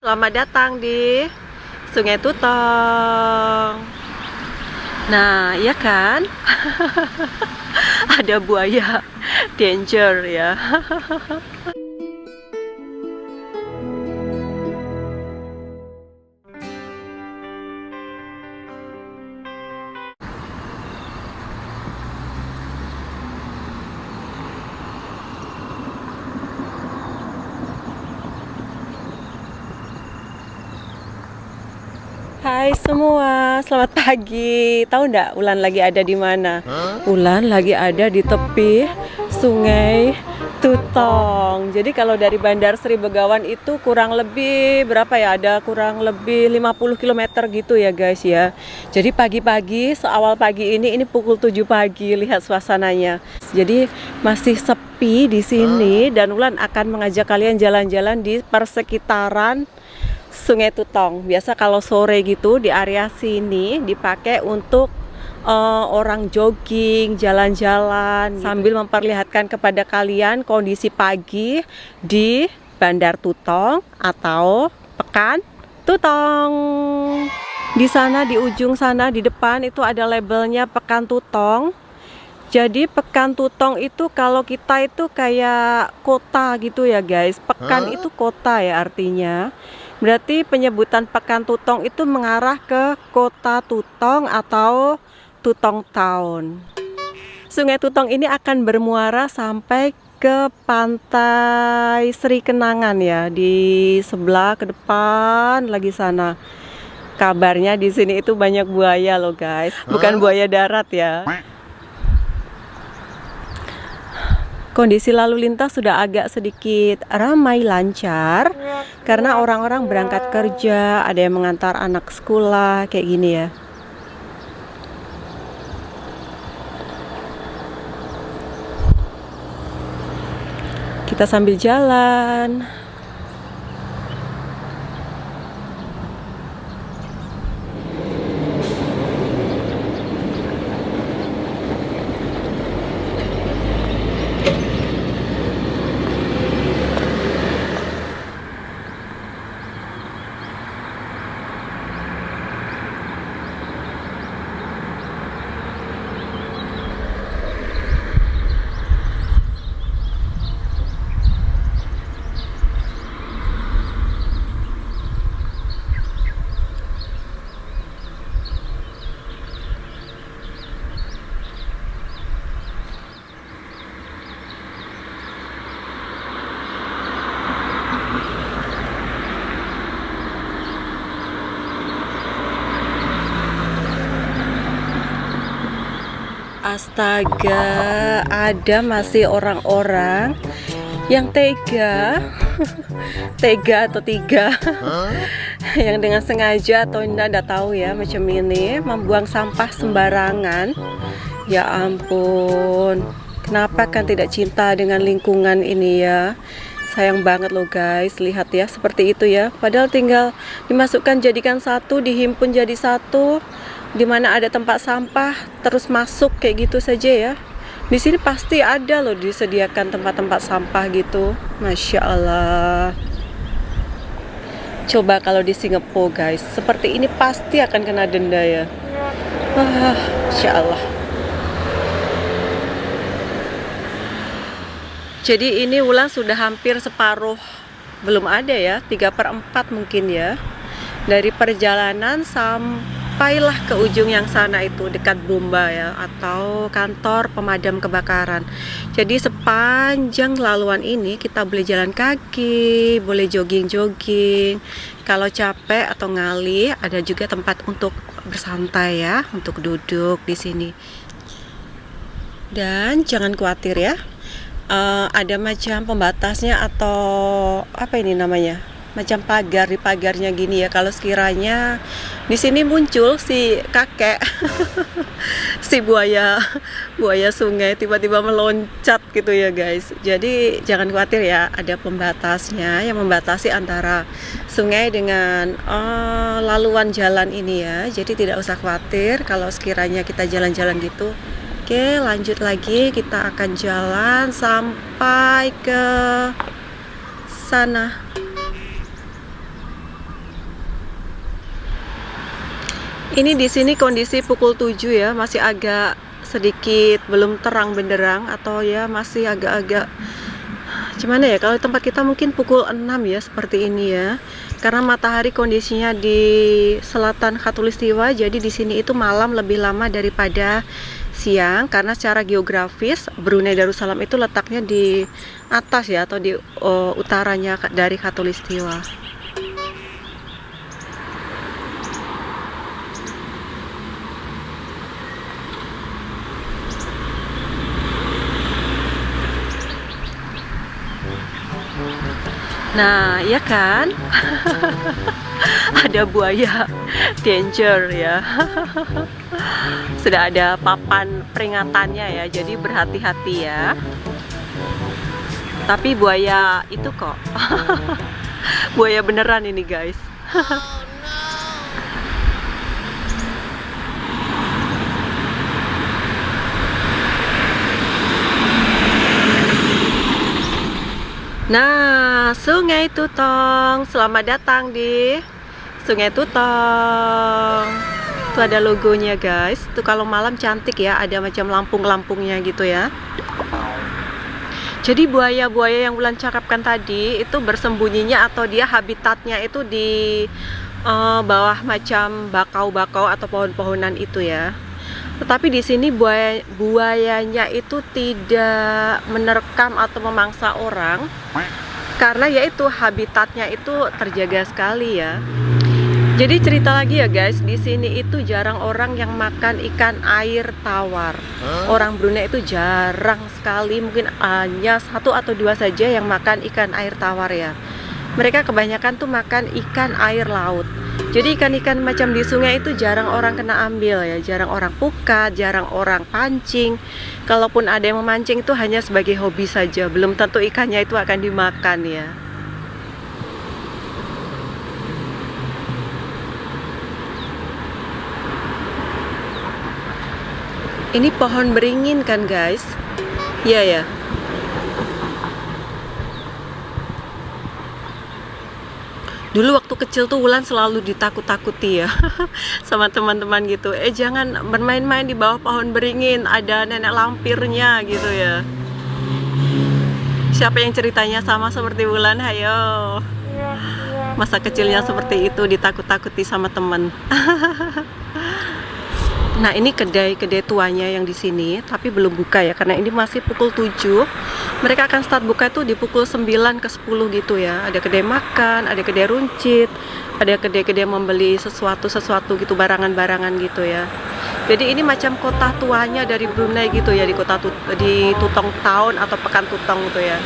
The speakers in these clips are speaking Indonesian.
Selamat datang di Sungai Tutong. Nah, iya kan? Ada buaya danger ya. Hai semua, selamat pagi. Tahu nggak Ulan lagi ada di mana? Ulan lagi ada di tepi Sungai Tutong. Jadi kalau dari Bandar Sri Begawan itu kurang lebih berapa ya? Ada kurang lebih 50 km gitu ya guys ya. Jadi pagi-pagi, seawal pagi ini pukul 7 pagi, lihat suasananya. Jadi masih sepi di sini dan Ulan akan mengajak kalian jalan-jalan di persekitaran Sungai Tutong. Biasa kalau sore gitu di area sini dipakai untuk orang jogging, jalan-jalan sambil memperlihatkan kepada kalian kondisi pagi di Bandar Tutong atau Pekan Tutong. Di sana di ujung sana di depan itu ada labelnya Pekan Tutong. Jadi Pekan Tutong itu kalau kita itu kayak kota gitu ya guys. Pekan itu kota ya artinya. Berarti penyebutan Pekan Tutong itu mengarah ke kota Tutong atau Tutong Town. Sungai Tutong ini akan bermuara sampai ke pantai Sri Kenangan ya, di sebelah ke depan lagi sana. Kabarnya di sini itu banyak buaya loh guys, bukan buaya darat ya. Kondisi lalu lintas sudah agak sedikit ramai lancar karena orang-orang berangkat kerja, ada yang mengantar anak sekolah kayak gini ya. Kita sambil jalan. Astaga, ada masih orang-orang yang tega, tega atau tiga, yang dengan sengaja atau tidak tahu ya macam ini membuang sampah sembarangan. Ya ampun, kenapa kan tidak cinta dengan lingkungan ini ya? Sayang banget loh guys, lihat ya seperti itu ya. Padahal tinggal dimasukkan jadikan satu, dihimpun jadi satu. Di mana ada tempat sampah terus masuk kayak gitu saja ya. Di sini pasti ada loh disediakan tempat-tempat sampah gitu. Masya Allah. Coba kalau di Singapura guys, seperti ini pasti akan kena denda ya. Wah, Masya Allah. Jadi ini Wulan sudah hampir separuh, belum ada ya, 3/4 mungkin ya. Dari perjalanan sampailah ke ujung yang sana itu dekat Bomba ya, atau kantor pemadam kebakaran. Jadi sepanjang laluan ini kita boleh jalan kaki, boleh jogging-jogging. Kalau capek atau ngalih ada juga tempat untuk bersantai ya, untuk duduk di sini. Dan jangan khawatir ya, ada macam pembatasnya atau apa ini namanya? Macam pagar, di pagarnya gini ya. Kalau sekiranya di sini muncul si kakek si buaya sungai tiba-tiba meloncat gitu ya guys. Jadi jangan khawatir ya, ada pembatasnya yang membatasi antara sungai dengan laluan jalan ini ya. Jadi tidak usah khawatir kalau sekiranya kita jalan-jalan gitu. Oke, lanjut lagi, kita akan jalan sampai ke sana. Ini di sini kondisi pukul 7 ya, masih agak sedikit belum terang benderang atau ya masih agak-agak gimana ya, kalau tempat kita mungkin pukul 6 ya seperti ini ya. Karena matahari kondisinya di selatan Khatulistiwa, jadi di sini itu malam lebih lama daripada siang karena secara geografis Brunei Darussalam itu letaknya di atas ya atau di utaranya dari Khatulistiwa. Nah, ya kan? Ada buaya danger ya. Sudah ada papan peringatannya ya, jadi berhati-hati ya. Tapi buaya itu kok buaya beneran ini guys. Nah, Sungai Tutong. Selamat datang di Sungai Tutong. Tuh ada logonya guys. Tuh kalau malam cantik ya, ada macam lampung-lampungnya gitu ya. Jadi buaya-buaya yang Wulan cakapkan tadi itu bersembunyinya atau dia habitatnya itu di bawah macam bakau-bakau atau pohon-pohonan itu ya. Tetapi di sini buayanya itu tidak menerkam atau memangsa orang karena yaitu habitatnya itu terjaga sekali ya. Jadi cerita lagi ya guys, di sini itu jarang orang yang makan ikan air tawar. Orang Brunei itu jarang sekali, mungkin hanya 1 atau 2 saja yang makan ikan air tawar ya. Mereka kebanyakan tuh makan ikan air laut. Jadi ikan-ikan macam di sungai itu jarang orang kena ambil ya, jarang orang pukat, jarang orang pancing. Kalaupun ada yang memancing itu hanya sebagai hobi saja, belum tentu ikannya itu akan dimakan ya. Ini pohon beringin kan guys? Iya ya. Dulu waktu kecil tuh Wulan selalu ditakut-takuti ya sama teman-teman gitu. Jangan bermain-main di bawah pohon beringin, ada nenek lampirnya gitu ya. Siapa yang ceritanya sama seperti Wulan? Hayo. Masa kecilnya seperti itu, ditakut-takuti sama teman. Nah, ini kedai-kedai tuanya yang di sini, tapi belum buka ya, karena ini masih pukul 7. Mereka akan start buka itu di pukul 9 ke 10 gitu ya. Ada kedai makan, ada kedai runcit, ada kedai-kedai membeli sesuatu gitu, barangan-barangan gitu ya. Jadi ini macam kota tuanya dari Brunei gitu ya, di Tutong Town atau Pekan Tutong gitu ya.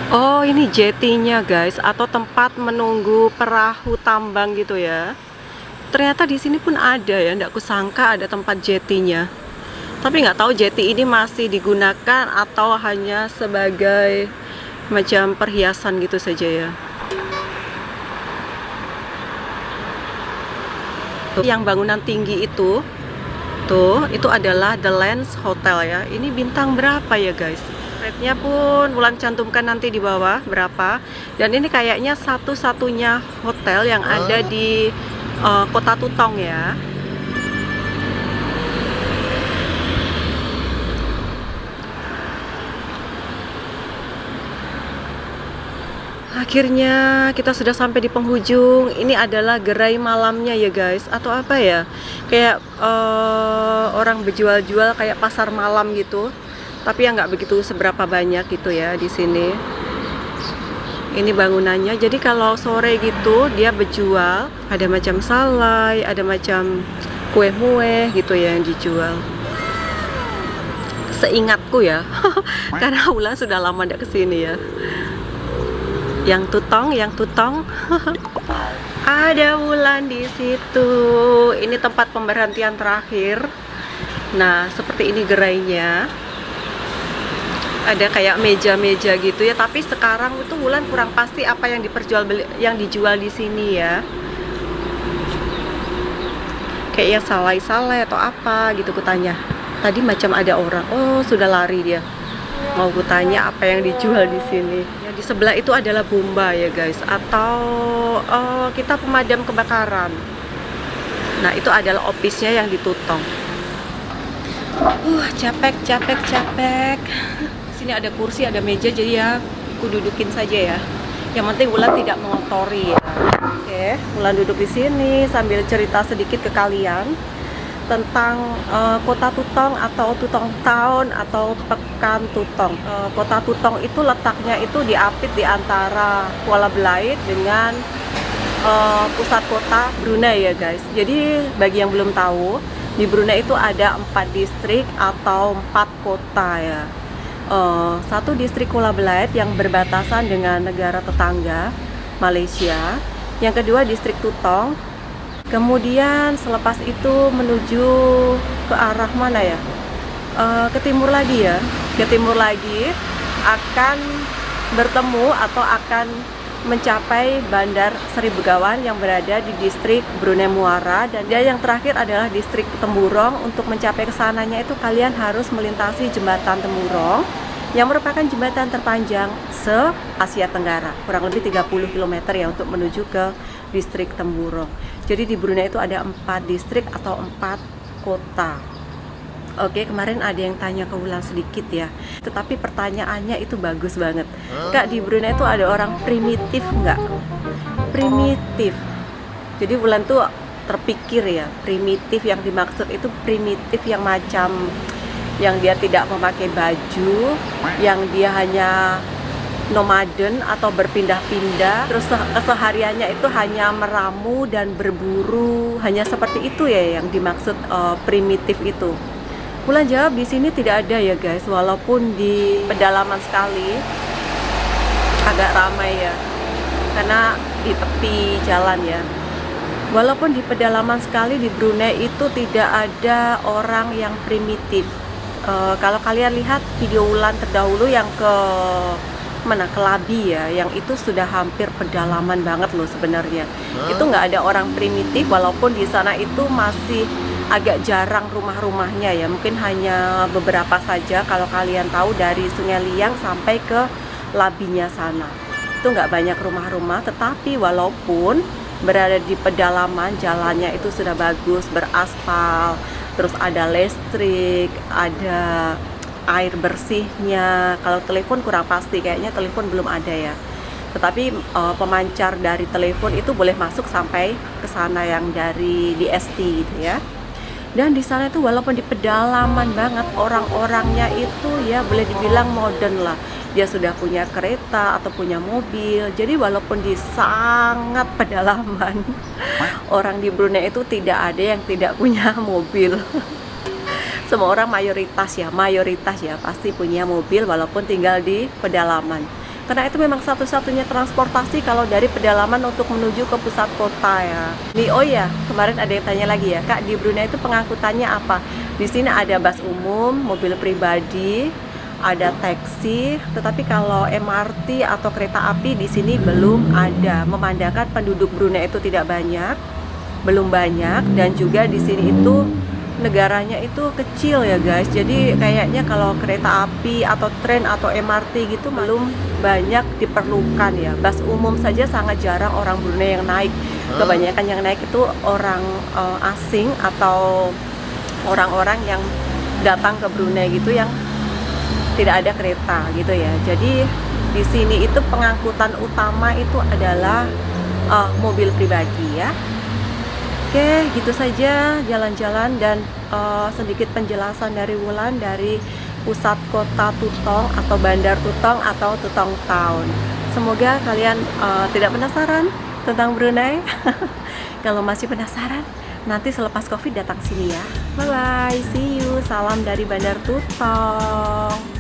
Oh, ini jetinya guys, atau tempat menunggu perahu tambang gitu ya. Ternyata di sini pun ada ya, nggak kusangka ada tempat jetinya. Tapi nggak tahu jeti ini masih digunakan atau hanya sebagai macam perhiasan gitu saja ya. Yang bangunan tinggi itu, itu adalah The Lens Hotel ya. Ini bintang berapa ya guys? Rate-nya pun Wulan cantumkan nanti di bawah berapa. Dan ini kayaknya satu-satunya hotel yang ada di Kota Tutong ya. Akhirnya kita sudah sampai di penghujung. Ini adalah gerai malamnya ya guys, atau apa ya, kayak orang berjual-jual kayak pasar malam gitu, tapi yang nggak begitu seberapa banyak gitu ya di sini. Ini bangunannya, jadi kalau sore gitu dia berjual, ada macam salai, ada macam kue-mue gitu ya yang dijual. Seingatku ya, karena Wulan sudah lama tidak kesini ya. Yang Tutong, ada Wulan di situ. Ini tempat pemberhentian terakhir. Nah, seperti ini gerainya. Ada kayak meja-meja gitu ya, tapi sekarang itu Wulan kurang pasti apa yang dijual di sini ya. Kayaknya salai-salai atau apa gitu kutanya. Tadi macam ada orang. Oh, sudah lari dia. Mau gue tanya apa yang dijual di sini. Yang di sebelah itu adalah bomba ya guys, atau kita pemadam kebakaran. Nah itu adalah office-nya yang di Tutong. Capek. Sini ada kursi, ada meja, jadi ya aku dudukin saja ya. Yang penting Wulan tidak mengotori ya. Oke, Wulan duduk di sini sambil cerita sedikit ke kalian tentang kota Tutong atau Tutong Town atau Pekan Tutong. Kota Tutong itu letaknya itu diapit di antara Kuala Belait dengan pusat kota Brunei ya guys. Jadi bagi yang belum tahu, di Brunei itu ada 4 distrik atau 4 kota ya. Satu distrik Kuala Belait yang berbatasan dengan negara tetangga Malaysia. Yang kedua distrik Tutong. Kemudian selepas itu menuju ke arah mana ya? Ke timur lagi ya. Ke timur lagi akan bertemu atau akan mencapai Bandar Seri Begawan yang berada di distrik Brunei Muara. Dan yang terakhir adalah distrik Temburong. Untuk mencapai ke sananya itu kalian harus melintasi jembatan Temburong yang merupakan jembatan terpanjang se-Asia Tenggara, kurang lebih 30 km ya untuk menuju ke distrik Temburong. Jadi di Brunei itu ada 4 distrik atau 4 kota. Oke, kemarin ada yang tanya ke Wulan sedikit ya, tetapi pertanyaannya itu bagus banget. Kak, di Brunei itu ada orang primitif nggak? Primitif. Jadi Wulan tuh terpikir ya, primitif yang dimaksud itu primitif yang macam yang dia tidak memakai baju, yang dia hanya nomaden atau berpindah-pindah, terus kesehariannya itu hanya meramu dan berburu, hanya seperti itu ya yang dimaksud primitif itu. Wulan jawab di sini tidak ada ya guys, walaupun di pedalaman sekali, agak ramai ya, karena di tepi jalan ya. Walaupun di pedalaman sekali di Brunei itu tidak ada orang yang primitif. Kalau kalian lihat video Wulan terdahulu yang ke mana, ke Labi ya, yang itu sudah hampir pedalaman banget loh sebenarnya. Itu nggak ada orang primitif, walaupun di sana itu masih agak jarang rumah-rumahnya ya, mungkin hanya beberapa saja. Kalau kalian tahu dari Sungai Liang sampai ke Labinya sana itu nggak banyak rumah-rumah, tetapi walaupun berada di pedalaman, jalannya itu sudah bagus, beraspal, terus ada listrik, ada air bersihnya. Kalau telepon kurang pasti, kayaknya telepon belum ada ya. Tetapi pemancar dari telepon itu boleh masuk sampai ke sana yang dari DST gitu ya. Dan di sana itu walaupun di pedalaman banget, orang-orangnya itu ya boleh dibilang modern lah. Dia sudah punya kereta atau punya mobil. Jadi walaupun di sangat pedalaman, orang di Brunei itu tidak ada yang tidak punya mobil. Semua orang mayoritas ya pasti punya mobil walaupun tinggal di pedalaman. Karena itu memang satu-satunya transportasi kalau dari pedalaman untuk menuju ke pusat kota ya. Nih, oh ya, kemarin ada yang tanya lagi ya, Kak, di Brunei itu pengangkutannya apa? Di sini ada bus umum, mobil pribadi, ada taksi, tetapi kalau MRT atau kereta api di sini belum ada. Memandangkan penduduk Brunei itu tidak banyak, belum banyak, dan juga di sini itu negaranya itu kecil ya guys. Jadi kayaknya kalau kereta api atau tren atau MRT gitu belum banyak diperlukan ya. Bus umum saja sangat jarang orang Brunei yang naik. Kebanyakan yang naik itu orang asing atau orang-orang yang datang ke Brunei gitu yang tidak ada kereta gitu ya. Jadi di sini itu pengangkutan utama itu adalah mobil pribadi ya. Oke, gitu saja jalan-jalan dan sedikit penjelasan dari Wulan dari pusat kota Tutong atau Bandar Tutong atau Tutong Town. Semoga kalian tidak penasaran tentang Brunei. Kalau masih penasaran, nanti selepas Covid datang sini ya. Bye bye, see you. Salam dari Bandar Tutong.